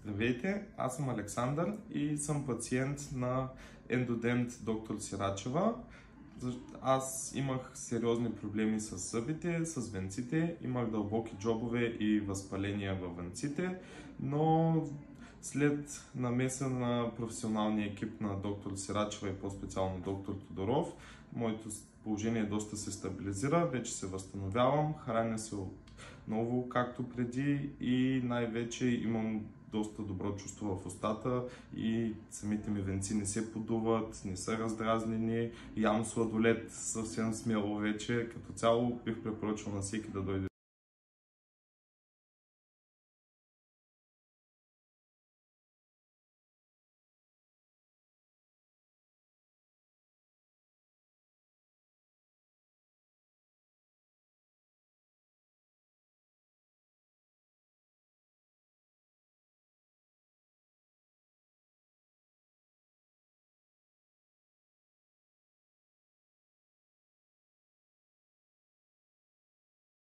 Здравейте, аз съм Александър и съм пациент на ендодент доктор Сирачева. Аз имах сериозни проблеми с зъбите, с венците, имах дълбоки джобове и възпаления във венците, но след намеса на професионалния екип на доктор Сирачева и по-специално доктор Тодоров, моето положение доста се стабилизира, вече се възстановявам, храня се отново както преди и най-вече имам доста добро чувство в устата и самите ми венци не се подуват, не са раздразнени, ям сладолед съвсем смело вече. Като цяло бих препоръчал на всеки да дойде